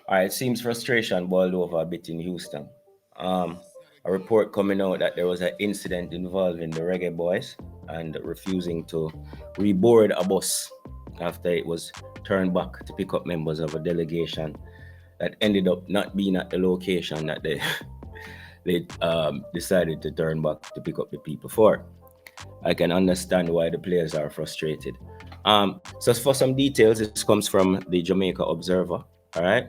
All right, it seems frustration boiled over a bit in Houston. Um, a report coming out that there was an incident involving the Reggae Boys and refusing to reboard a bus after it was turned back to pick up members of a delegation that ended up not being at the location that they they decided to turn back to pick up the people for. I can understand why the players are frustrated. So for some details, this comes from the Jamaica Observer. All right,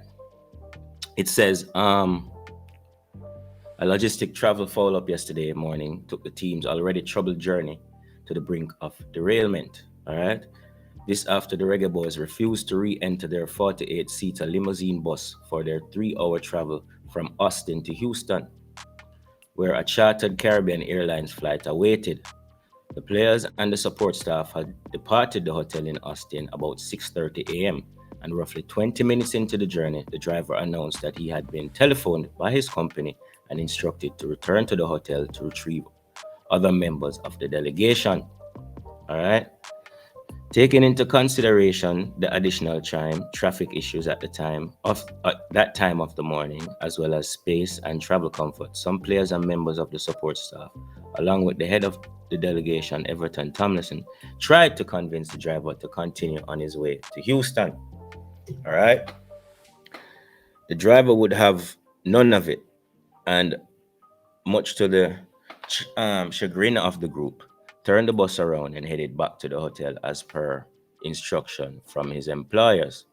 it says a logistic travel follow-up yesterday morning took the team's already troubled journey to the brink of derailment. All right, this after the Reggae Boys refused to re-enter their 48-seater limousine bus for their 3-hour travel from Austin to Houston, where a chartered Caribbean Airlines flight awaited. The players and the support staff had departed the hotel in Austin about 6:30 a.m. and roughly 20 minutes into the journey, the driver announced that he had been telephoned by his company and instructed to return to the hotel to retrieve other members of the delegation. All right. Taking into consideration the additional time, traffic issues at the time of that time of the morning, as well as space and travel comfort, some players and members of the support staff, along with the head of the delegation, Everton Tomlinson, tried to convince the driver to continue on his way to Houston. All right, the driver would have none of it, and much to the chagrin of the group, turned the bus around and headed back to the hotel as per instruction from his employers.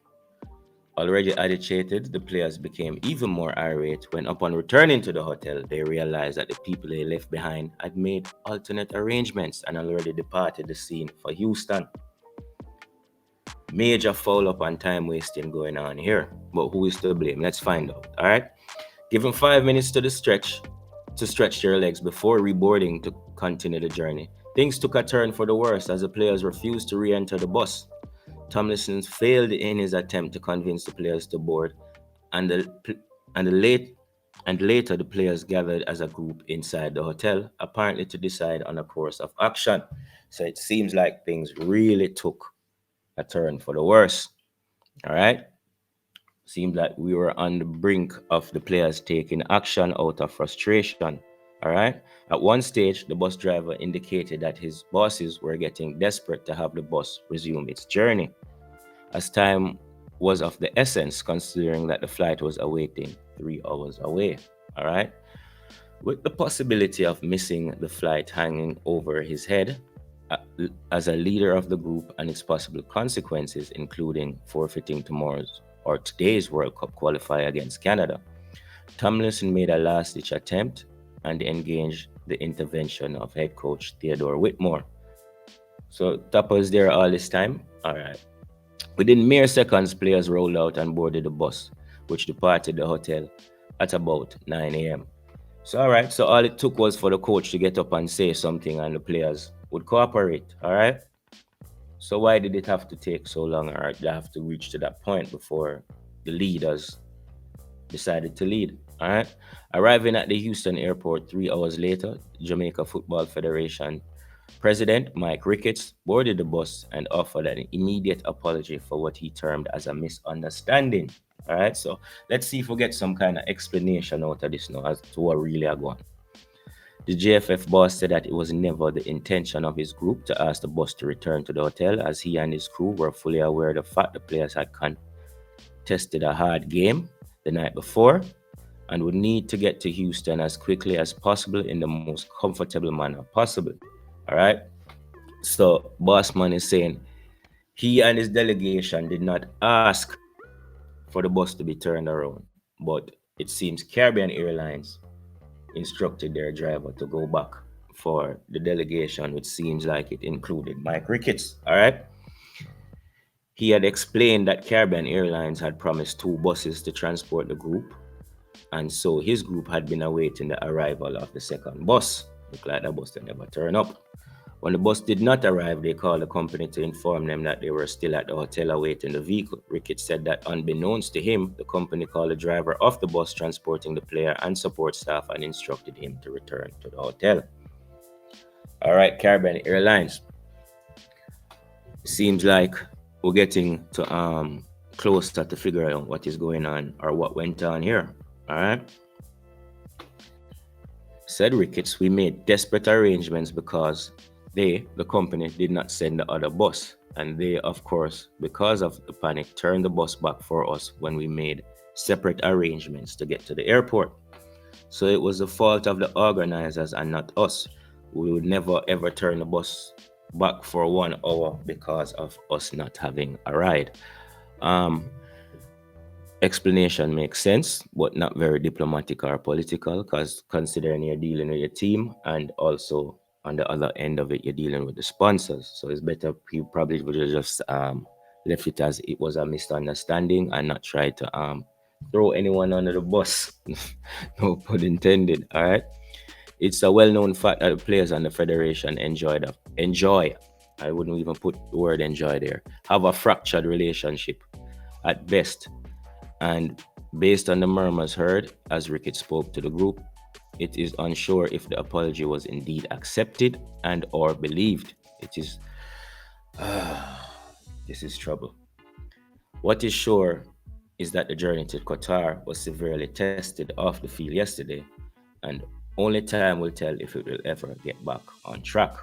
Already agitated, the players became even more irate when, upon returning to the hotel, they realized that the people they left behind had made alternate arrangements and already departed the scene for Houston. Major foul up and time wasting going on here. But who is to blame? Let's find out. All right. Given 5 minutes to stretch their legs before reboarding to continue the journey, things took a turn for the worse as the players refused to re-enter the bus. Tomlinson failed in his attempt to convince the players to board, and the late and later the players gathered as a group inside the hotel, apparently to decide on a course of action. So it seems like things really took a turn for the worse. All right. Seemed like we were on the brink of the players taking action out of frustration. All right. At one stage, the bus driver indicated that his bosses were getting desperate to have the bus resume its journey, as time was of the essence, considering that the flight was awaiting 3 hours away. All right. With the possibility of missing the flight hanging over his head, uh, as a leader of the group and its possible consequences, including forfeiting tomorrow's or today's World Cup qualifier against Canada, Tomlinson made a last ditch attempt and engaged the intervention of head coach Theodore Whitmore. So Tupper is there all this time. All right. Within mere seconds, players rolled out and boarded the bus, which departed the hotel at about 9 a.m. So, all right. So, all it took was for the coach to get up and say something, and the players would cooperate. All right. So, why did it have to take so long, or they have to reach to that point before the leaders decided to lead? All right. Arriving at the Houston airport 3 hours later, Jamaica Football Federation President Mike Ricketts boarded the bus and offered an immediate apology for what he termed as a misunderstanding. All right, so let's see if we get some kind of explanation out of this now as to what really are going. The JFF boss said that it was never the intention of his group to ask the bus to return to the hotel, as he and his crew were fully aware of the fact the players had contested a hard game the night before and would need to get to Houston as quickly as possible in the most comfortable manner possible. All right. So Bossman is saying he and his delegation did not ask for the bus to be turned around, but it seems Caribbean Airlines instructed their driver to go back for the delegation, which seems like it included Mike Ricketts. All right. He had explained that Caribbean Airlines had promised 2 buses to transport the group, and so his group had been awaiting the arrival of the second bus. Looked like the bus that never turned up. When the bus did not arrive, they called the company to inform them that they were still at the hotel awaiting the vehicle. Ricketts said that unbeknownst to him, the company called the driver of the bus transporting the player and support staff and instructed him to return to the hotel. All right, Caribbean Airlines. Seems like we're getting to closer to figure out what is going on or what went on here. All right. Said Ricketts, we made desperate arrangements because they, the company, did not send the other bus. And they, of course, because of the panic, turned the bus back for us when we made separate arrangements to get to the airport. So it was the fault of the organizers and not us. We would never ever turn the bus back for 1 hour because of us not having a ride. Um, Explanation makes sense, but not very diplomatic or political, because considering you're dealing with your team and also on the other end of it, you're dealing with the sponsors. So it's better you probably would have just left it as it was a misunderstanding and not try to throw anyone under the bus. No pun intended. All right. It's a well-known fact that the players and the federation enjoy. I wouldn't even put the word enjoy there. Have a fractured relationship at best. And based on the murmurs heard as Ricketts spoke to the group, it is unsure if the apology was indeed accepted and or believed. It is this is trouble. What is sure is that the journey to Qatar was severely tested off the field yesterday, and only time will tell if it will ever get back on track.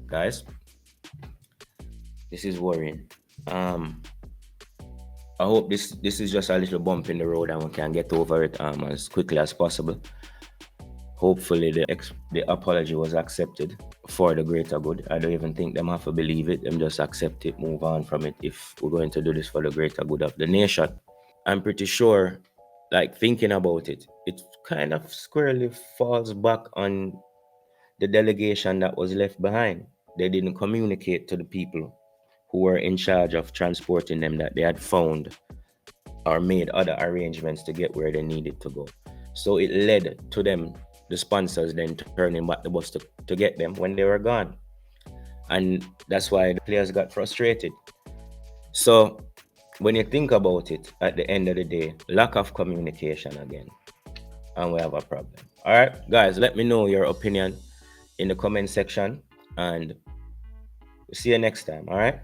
Guys, this is worrying. I hope this is just a little bump in the road and we can get over it as quickly as possible. Hopefully the apology was accepted for the greater good. I don't even think them have to believe it. Them just accept it, move on from it if we're going to do this for the greater good of the nation. I'm pretty sure, like thinking about it, it kind of squarely falls back on the delegation that was left behind. They didn't communicate to the people who were in charge of transporting them that they had found or made other arrangements to get where they needed to go. So it led to them, the sponsors, then turning back the bus to get them when they were gone. And that's why the players got frustrated. So when you think about it, at the end of the day, lack of communication again. And we have a problem. All right, guys, let me know your opinion in the comment section. And see you next time. All right.